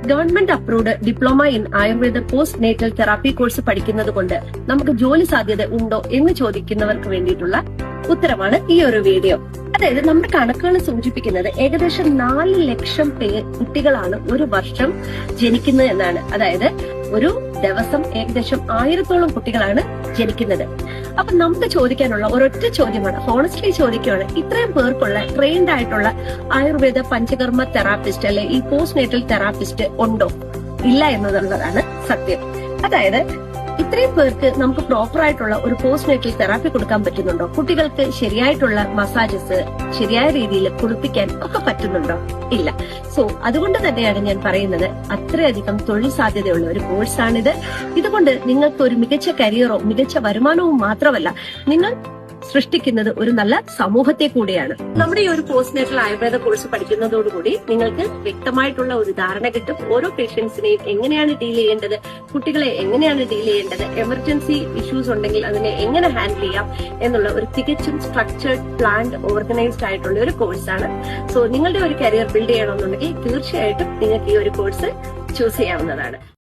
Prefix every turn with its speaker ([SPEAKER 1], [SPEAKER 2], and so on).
[SPEAKER 1] Government approved diploma in Ayurveda post natal therapy course പഠിക്കുന്നത് കൊണ്ട് നമുക്ക് ജോലി സാധ്യത ഉണ്ടോ എന്ന് ചോദിക്കുന്നവർക്ക് വേണ്ടിയിട്ടുള്ള ഉത്തരമാണ് ഈ ഒരു വീഡിയോ. അതായത് നമ്മുടെ കണക്കുകൾ സൂചിപ്പിക്കുന്നത് ഏകദേശം 4 ലക്ഷം കുട്ടികളാണ് ഒരു വർഷം ജനിക്കുന്നത് എന്നാണ്. അതായത് ഒരു ദിവസം ഏകദേശം 1000-ഓളം കുട്ടികളാണ് ജനിക്കുന്നത്. അപ്പൊ നമുക്ക് ചോദിക്കാനുള്ള ഒരൊറ്റ ചോദ്യമാണ്, ഹോണസ്റ്റ്ലി ചോദിക്കുകയാണ്, ഇത്രയും പേർക്കുള്ള ട്രെയിൻഡ് ആയിട്ടുള്ള ആയുർവേദ പഞ്ചകർമ്മ തെറാപ്പിസ്റ്റ് അല്ലെ ഈ പോസ്റ്റ് നേറ്റൽ തെറാപ്പിസ്റ്റ് ഉണ്ടോ? ഇല്ല എന്നുള്ളതാണ് സത്യം. അതായത് ഇത്രയും പേർക്ക് നമുക്ക് പ്രോപ്പർ ആയിട്ടുള്ള ഒരു പോസ്റ്റ് നേറ്റൽ തെറാപ്പി കൊടുക്കാൻ പറ്റുന്നുണ്ടോ? കുട്ടികൾക്ക് ശരിയായിട്ടുള്ള മസാജസ് ശരിയായ രീതിയിൽ കുളിപ്പിക്കാൻ ഒക്കെ പറ്റുന്നുണ്ടോ? ഇല്ല. സോ അതുകൊണ്ട് തന്നെയാണ് ഞാൻ പറയുന്നത്, അത്രയധികം തൊഴിൽ സാധ്യതയുള്ള ഒരു കോഴ്സാണിത്. ഇതുകൊണ്ട് നിങ്ങൾക്ക് ഒരു മികച്ച കരിയറോ മികച്ച വരുമാനവും മാത്രമല്ല, നിങ്ങൾ സൃഷ്ടിക്കുന്നത് ഒരു നല്ല സമൂഹത്തെ കൂടിയാണ്. നമ്മുടെ ഈ ഒരു പോസ്റ്റ് നേറ്റൽ ആയുർവേദ കോഴ്സ് പഠിക്കുന്നതോടുകൂടി നിങ്ങൾക്ക് വ്യക്തമായിട്ടുള്ള ഒരു ധാരണ കിട്ടും. ഓരോ പേഷ്യൻസിനെയും എങ്ങനെയാണ് ഡീൽ ചെയ്യേണ്ടത്, കുട്ടികളെ എങ്ങനെയാണ് ഡീൽ ചെയ്യേണ്ടത്, എമർജൻസി ഇഷ്യൂസ് ഉണ്ടെങ്കിൽ അതിനെ എങ്ങനെ ഹാൻഡിൽ ചെയ്യാം എന്നുള്ള ഒരു തികച്ചും സ്ട്രക്ചേർഡ്, പ്ലാൻഡ്, ഓർഗനൈസ്ഡ് ആയിട്ടുള്ള ഒരു കോഴ്സാണ്. സോ നിങ്ങളുടെ ഒരു കരിയർ ബിൽഡ് ചെയ്യണമെന്നുണ്ടെങ്കിൽ തീർച്ചയായിട്ടും നിങ്ങൾക്ക് ഈ ഒരു കോഴ്സ് ചൂസ് ചെയ്യാവുന്നതാണ്.